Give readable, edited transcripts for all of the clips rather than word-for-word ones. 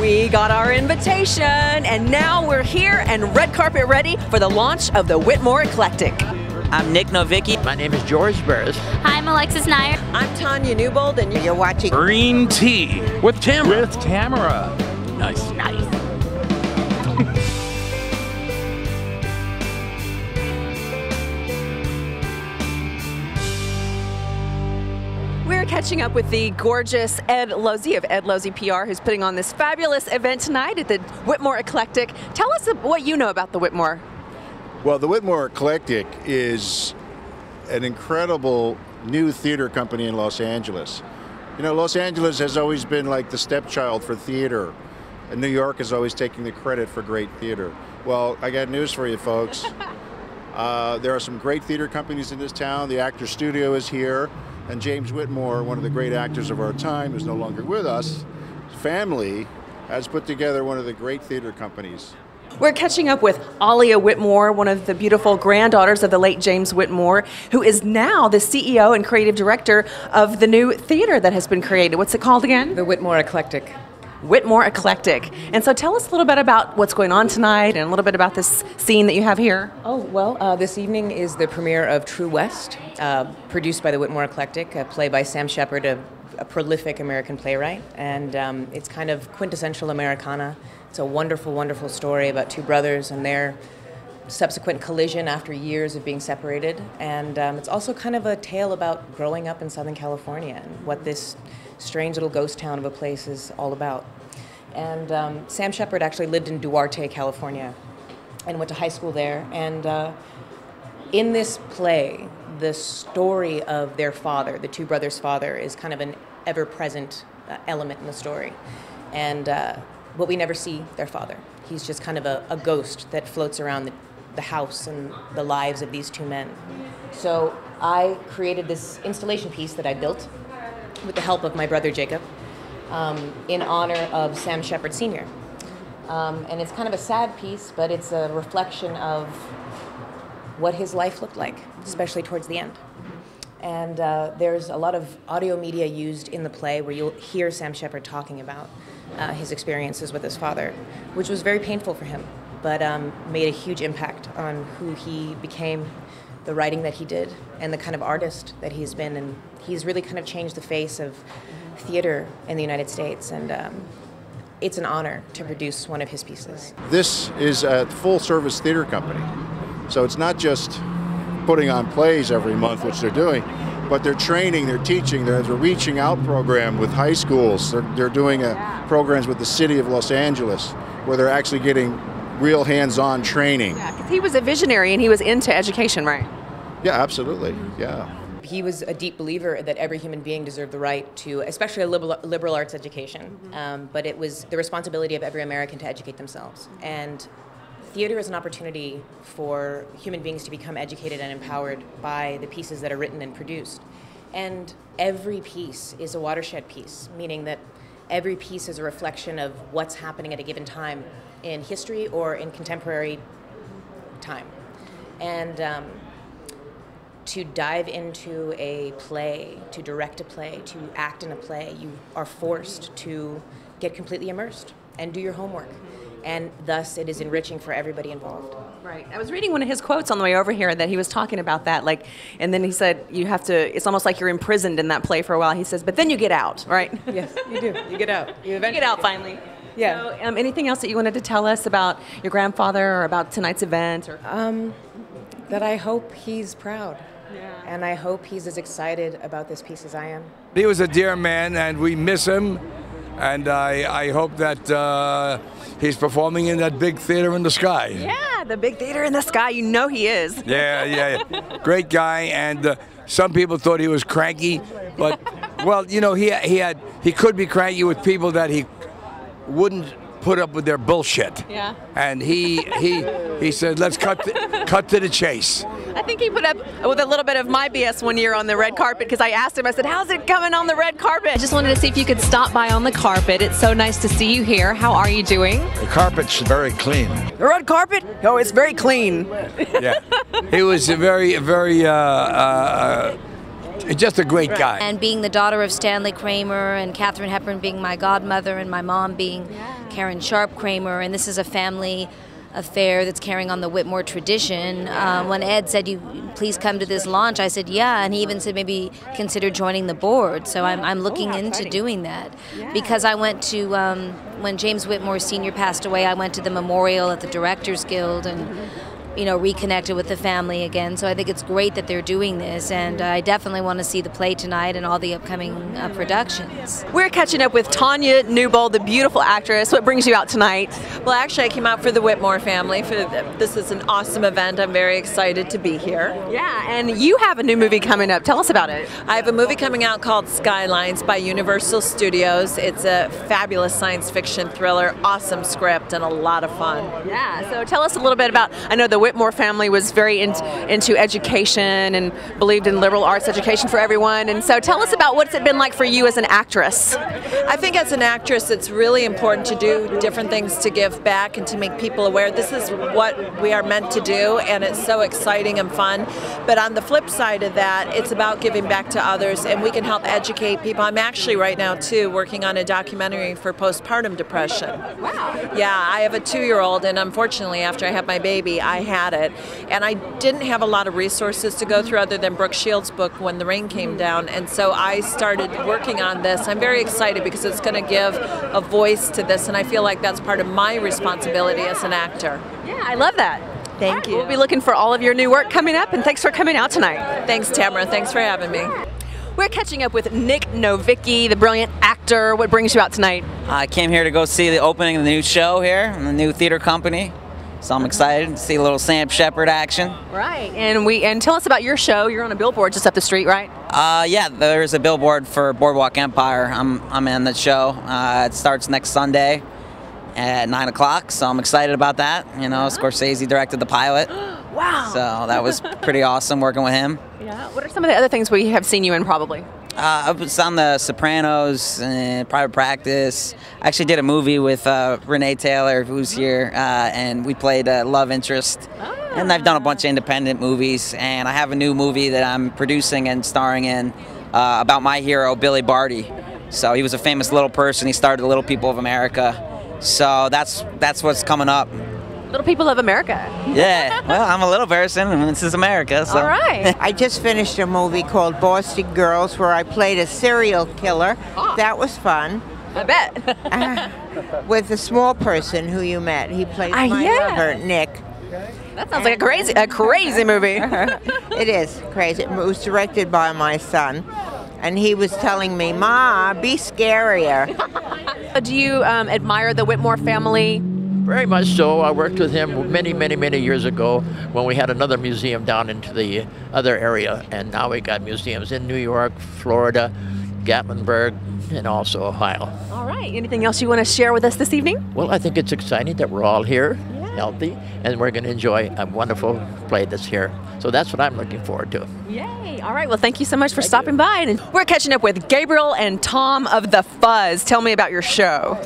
We got our invitation, and now we're here and red carpet ready for the launch of the Whitmore Eclectic. I'm Nick Novicki. My name is George Burris. Hi, I'm Alexis Nyer. I'm Tanya Newbold, and you're watching Green Tea with Tamara. With Tamara. Nice. Nice. We're catching up with the gorgeous Ed Losey of Ed Losey PR, who's putting on this fabulous event tonight at the Whitmore Eclectic. Tell us what you know about the Whitmore. Well, the Whitmore Eclectic is an incredible new theater company in Los Angeles. You know, Los Angeles has always been like the stepchild for theater, and New York is always taking the credit for great theater. Well, I got news for you folks. There are some great theater companies in this town. The Actors Studio is here, and James Whitmore, one of the great actors of our time, who's no longer with us, his family has put together one of the great theater companies. We're catching up with Aliah Whitmore, one of the beautiful granddaughters of the late James Whitmore, who is now the CEO and creative director of the new theater that has been created. What's it called again? The Whitmore Eclectic. Whitmore Eclectic. And so tell us a little bit about what's going on tonight and a little bit about this scene that you have here. Oh, well, this evening is the premiere of True West, produced by the Whitmore Eclectic, a play by Sam Shepard, a prolific American playwright. And it's kind of quintessential Americana. It's a wonderful, wonderful story about two brothers and their subsequent collision after years of being separated. And it's also kind of a tale about growing up in Southern California and what this strange little ghost town of a place is all about. And Sam Shepard actually lived in Duarte, California, and went to high school there. And in this play, the story of their father, the two brothers' father, is kind of an ever-present element in the story. And but we never see their father. He's just kind of a ghost that floats around the house and the lives of these two men. So I created this installation piece that I built with the help of my brother Jacob in honor of Sam Shepard Sr. And it's kind of a sad piece, but it's a reflection of what his life looked like, especially towards the end. And there's a lot of audio media used in the play where you'll hear Sam Shepard talking about his experiences with his father, which was very painful for him, but made a huge impact on who he became, the writing that he did, and the kind of artist that he's been. And he's really kind of changed the face of theater in the United States, and it's an honor to produce one of his pieces. This is a full-service theater company, so it's not just putting on plays every month, which they're doing, but they're training, they're teaching, there's a reaching out program with high schools. They're doing programs with the city of Los Angeles where they're actually getting real hands-on training. Yeah, because he was a visionary and he was into education, right? Yeah, absolutely, yeah. He was a deep believer that every human being deserved the right to, especially a liberal arts education, but it was the responsibility of every American to educate themselves. And theater is an opportunity for human beings to become educated and empowered by the pieces that are written and produced. And every piece is a watershed piece, meaning that every piece is a reflection of what's happening at a given time in history or in contemporary time. And to dive into a play, to direct a play, to act in a play, you are forced to get completely immersed and do your homework. And thus it is enriching for everybody involved. Right. I was reading one of his quotes on the way over here that he was talking about that, like, and then he said you have to, it's almost like you're imprisoned in that play for a while. He says, but then you get out, right? Yes, you do. You get out. You get out finally. Yeah. So, anything else that you wanted to tell us about your grandfather or about tonight's event? Or? That I hope he's proud. Yeah. And I hope he's as excited about this piece as I am. He was a dear man, and we miss him. And I hope that he's performing in that big theater in the sky. Yeah, the big theater in the sky. You know he is. Yeah. Great guy. And some people thought he was cranky, but well, you know, he could be cranky with people that he wouldn't put up with their bullshit. Yeah. And he said, let's cut to the chase. I think he put up with a little bit of my BS one year on the red carpet because I asked him, I said, how's it coming on the red carpet? I just wanted to see if you could stop by on the carpet. It's so nice to see you here. How are you doing? The carpet's very clean. The red carpet? Oh, it's very clean. Yeah. He was a very Just a great guy. And being the daughter of Stanley Kramer and Katharine Hepburn being my godmother and my mom being Karen Sharp Kramer, and this is a family affair that's carrying on the Whitmore tradition. When Ed said, please come to this launch, I said, yeah, and he even said maybe consider joining the board. So I'm looking into doing that. Because I went to, when James Whitmore Sr. passed away, I went to the memorial at the Directors Guild and you know, reconnected with the family again. So I think it's great that they're doing this, and I definitely want to see the play tonight and all the upcoming productions. We're catching up with Tanya Newbold, the beautiful actress. What brings you out tonight? Well, actually, I came out for the Whitmore family. This is an awesome event. I'm very excited to be here. Yeah, and you have a new movie coming up. Tell us about it. I have a movie coming out called Skylines by Universal Studios. It's a fabulous science fiction thriller, awesome script, and a lot of fun. Yeah, so tell us a little bit about, I know the Whitmore family was very into education and believed in liberal arts education for everyone, and so tell us about what's it been like for you as an actress. I think as an actress it's really important to do different things to give back and to make people aware. This is what we are meant to do, and it's so exciting and fun. But on the flip side of that, it's about giving back to others, and we can help educate people. I'm actually right now too working on a documentary for postpartum depression. Wow. Yeah, I have a 2-year-old, and unfortunately after I had my baby I had it, and I didn't have a lot of resources to go through other than Brooke Shields' book When the Rain Came Down, and so I started working on this. I'm very excited because it's going to give a voice to this, and I feel like that's part of my responsibility as an actor. Yeah, I love that. Thank you. We'll be looking for all of your new work coming up, and thanks for coming out tonight. Thanks, Tamara. Thanks for having me. We're catching up with Nick Novicki, the brilliant actor. What brings you out tonight? I came here to go see the opening of the new show here, in the new theater company. So I'm excited to see a little Sam Shepard action. Right, and tell us about your show. You're on a billboard just up the street, right? Yeah, there's a billboard for Boardwalk Empire. I'm in the show. It starts next Sunday at 9 o'clock, so I'm excited about that. You know, Scorsese directed the pilot. Wow. So that was pretty awesome working with him. Yeah. What are some of the other things we have seen you in probably? I was on The Sopranos and Private Practice. I actually did a movie with Renee Taylor, who's here, and we played a love interest. And I've done a bunch of independent movies, and I have a new movie that I'm producing and starring in about my hero, Billy Barty. So he was a famous little person. He started the Little People of America. So that's what's coming up. Little People of America. Yeah, well, I'm a little person, and this is America. So. All right. I just finished a movie called Boston Girls where I played a serial killer. Oh. That was fun. I bet. With a small person who you met. He played my lover, Nick. That sounds like a crazy movie. It is crazy. It was directed by my son. And he was telling me, Ma, be scarier. Do you admire the Whitmore family? Very much so. I worked with him many, many, many years ago when we had another museum down into the other area, and now we got museums in New York, Florida, Gatlinburg, and also Ohio. All right. Anything else you want to share with us this evening? Well, I think it's exciting that we're all here, healthy, and we're going to enjoy a wonderful play that's here. So that's what I'm looking forward to. Yay. All right. Well, thank you so much for stopping by. And we're catching up with Gabriel and Tom of The Fuzz. Tell me about your show.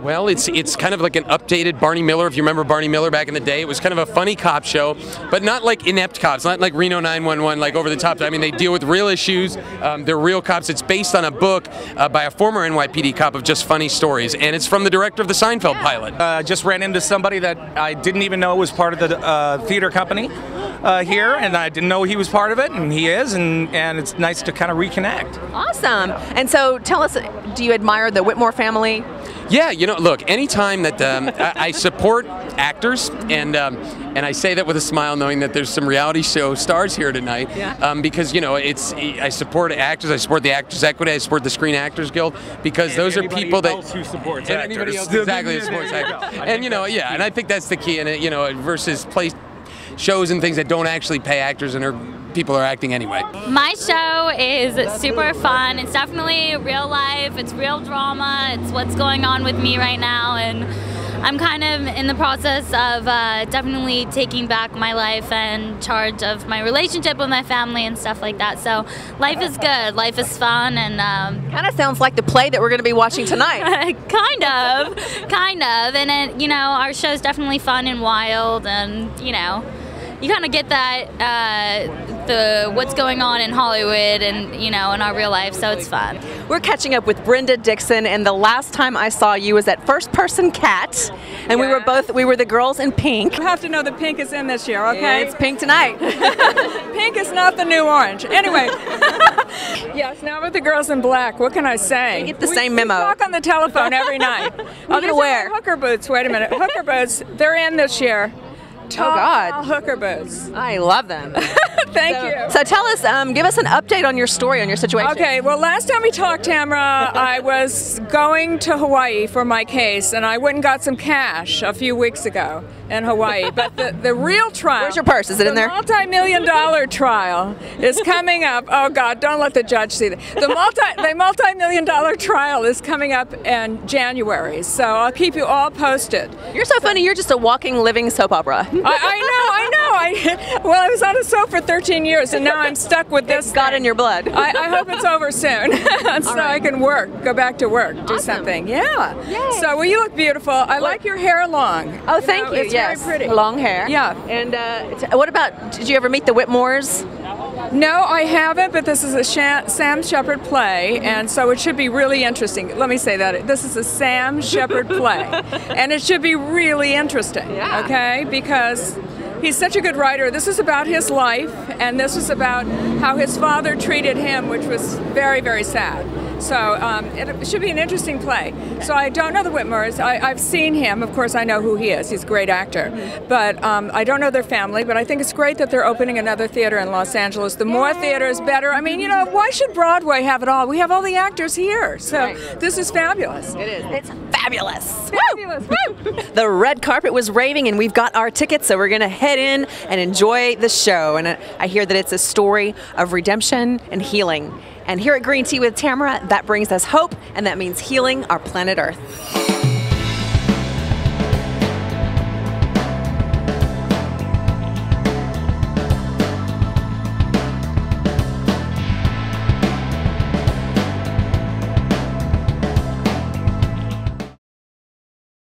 Well, it's kind of like an updated Barney Miller. If you remember Barney Miller back in the day, it was kind of a funny cop show, but not like inept cops, not like Reno 911, like over the top. I mean, they deal with real issues. They're real cops. It's based on a book by a former NYPD cop of just funny stories, and it's from the director of the Seinfeld pilot. Just ran into somebody that I didn't even know was part of the theater company here, and I didn't know he was part of it, and he is, and it's nice to kind of reconnect. Awesome. And so tell us, do you admire the Whitmore family? Yeah, you know, look, anytime that I support actors, and I say that with a smile, knowing that there's some reality show stars here tonight, because, you know, I support actors, I support the Actors Equity, I support the Screen Actors Guild, because those are people that... who supports and actors. anybody else exactly who supports actors. And, you know, yeah, and I think that's the key, and, you know, versus shows and things that don't actually pay actors and people are acting anyway. My show is super fun. It's definitely real life. It's real drama. It's what's going on with me right now, and I'm kind of in the process of definitely taking back my life and charge of my relationship with my family and stuff like that. So life is good. Life is fun, and kind of sounds like the play that we're going to be watching tonight. kind of, and it, you know, our show's definitely fun and wild, and you know. you kind of get that the what's going on in Hollywood and in our real life, so it's fun. We're catching up with Brenda Dixon, and the last time I saw you was at First Person Cat, and we were the girls in pink. You have to know that pink is in this year, okay? It's pink tonight. Pink is not the new orange. Anyway, yes, now with the girls in black, what can I say? We get the same memo. We talk on the telephone every night. What are you gonna wear? Hooker boots. Wait a minute. Hooker boots. They're in this year. Oh God! Hooker boots. I love them. Thank you. So tell us, give us an update on your story, on your situation. Okay. Well, last time we talked, Tamara, I was going to Hawaii for my case, and I went and got some cash a few weeks ago in Hawaii. But the real trial. Where's your purse? Is it in there? The multi-million-dollar trial is coming up. Oh God! Don't let the judge see that. The multi-million-dollar trial is coming up in January. So I'll keep you all posted. You're so funny. You're just a walking, living soap opera. I know. Well, I was on a soap for 13 years, and now I'm stuck with this. It's got in your blood. I hope it's over soon, so I can go back to work, do something. Yeah. Yay. So, well, you look beautiful. I like your hair long. Oh, thank you. It's yes. very pretty. Long hair. Yeah. And what about? Did you ever meet the Whitmores? No, I haven't, but this is a Sam Shepard play, and so it should be really interesting. Let me say that. This is a Sam Shepard play, and it should be really interesting, okay? Because he's such a good writer. This is about his life, and this is about how his father treated him, which was very, very sad. So it should be an interesting play. So I don't know the Whitmores. I've seen him. Of course, I know who he is. He's a great actor. But I don't know their family. But I think it's great that they're opening another theater in Los Angeles. The more theaters, better. I mean, why should Broadway have it all? We have all the actors here. So this is fabulous. It is. It's fabulous. Fabulous. Woo! The red carpet was raving, and we've got our tickets, so we're going to head in and enjoy the show. And I hear that it's a story of redemption and healing. And here at Green Tea with Tamara, that brings us hope, and that means healing our planet Earth.